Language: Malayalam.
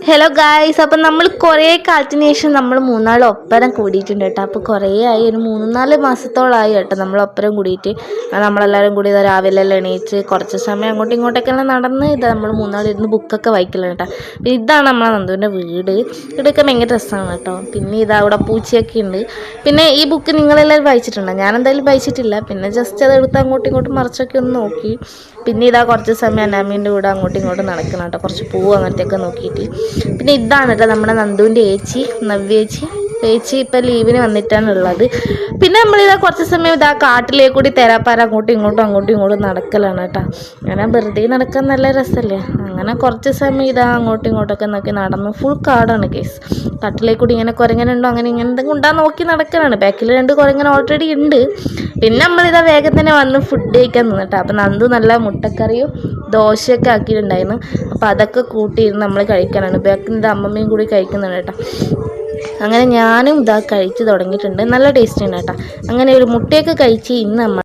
ഹലോ ഗായ്സ്, അപ്പം നമ്മൾ കുറേ കാലത്തിന് ശേഷം നമ്മൾ മൂന്നാൾ ഒപ്പരം കൂടിയിട്ടുണ്ട് കേട്ടോ. അപ്പോൾ കുറേ ആയി, ഒരു 3-4 മാസത്തോളമായി കേട്ടോ നമ്മൾ ഒപ്പരം കൂടിയിട്ട്. നമ്മളെല്ലാവരും കൂടി ഇതാ രാവിലെ എല്ലാം എണീച്ച് കുറച്ച് സമയം അങ്ങോട്ടും ഇങ്ങോട്ടൊക്കെ എല്ലാം നടന്ന് ഇതാ നമ്മൾ മൂന്നാളിരുന്ന് ബുക്കൊക്കെ വായിക്കലാണ് കേട്ടോ. അപ്പോൾ ഇതാണ് നമ്മളെ നന്ദുവിൻ്റെ വീട്. ഇവിടെയൊക്കെ ഭയങ്കര രസമാണ് കേട്ടോ. പിന്നെ ഇതാ അവിടെ പൂച്ചയൊക്കെ ഉണ്ട്. പിന്നെ ഈ ബുക്ക് നിങ്ങളെല്ലാവരും വായിച്ചിട്ടുണ്ടോ? ഞാനെന്തായാലും വായിച്ചിട്ടില്ല. പിന്നെ ജസ്റ്റ് അത് എടുത്ത് അങ്ങോട്ടും ഇങ്ങോട്ടും മറിച്ചൊക്കെ ഒന്ന് നോക്കി. പിന്നെ ഇതാ കുറച്ച് സമയം അനാമീൻ്റെ കൂടെ അങ്ങോട്ടും ഇങ്ങോട്ടും നടക്കണം കേട്ടോ, കുറച്ച് പൂവ് അങ്ങനത്തെയൊക്കെ നോക്കിയിട്ട്. പിന്നെ ഇതാണ് കേട്ടോ നമ്മുടെ നന്ദുവിൻ്റെ ചേച്ചി, നവ്യേച്ചി. ചേച്ചി ഇപ്പം ലീവിന് വന്നിട്ടാണുള്ളത്. പിന്നെ നമ്മളിതാ കുറച്ച് സമയം ഇതാ കാട്ടിലേക്ക് കൂടി തെരാപ്പാര അങ്ങോട്ടും ഇങ്ങോട്ടും നടക്കലാണ് കേട്ടോ. അങ്ങനെ വെറുതെ നടക്കാൻ നല്ല രസമല്ലേ. അങ്ങനെ കുറച്ച് സമയം ഇതാ അങ്ങോട്ടും ഇങ്ങോട്ടൊക്കെ നോക്കി നടന്നു. ഫുൾ കാടാണ് കേസ്. കാട്ടിലേക്ക് കൂടി ഇങ്ങനെ കുരങ്ങനുണ്ടോ അങ്ങനെ ഇങ്ങനെ എന്തെങ്കിലും ഉണ്ടാ നോക്കി നടക്കാനാണ്. ബാക്കിൽ 2 കുരങ്ങൻ ഓൾറെഡി ഉണ്ട്. പിന്നെ നമ്മളിതാ വേഗം തന്നെ വന്ന് ഫുഡ് കഴിക്കാൻ നിന്നിട്ടാ. അപ്പം നന്ദു നല്ല മുട്ടക്കറിയും ദോശയൊക്കെ ആക്കിയിട്ടുണ്ടായിരുന്നു. അപ്പോൾ അതൊക്കെ കൂട്ടിയിരുന്ന് നമ്മൾ കഴിക്കാനാണ്. ബാക്കിൽ ഇത് അമ്മമ്മയും കൂടി കഴിക്കുന്നുണ്ട് കേട്ടോ. അങ്ങനെ ഞാനും ഇതാ കഴിച്ച് തുടങ്ങിയിട്ടുണ്ട്. നല്ല ടേസ്റ്റ് ഉണ്ട് കേട്ടോ. അങ്ങനെ ഒരു മുട്ടയൊക്കെ കഴിച്ച് ഇന്ന് നമ്മൾ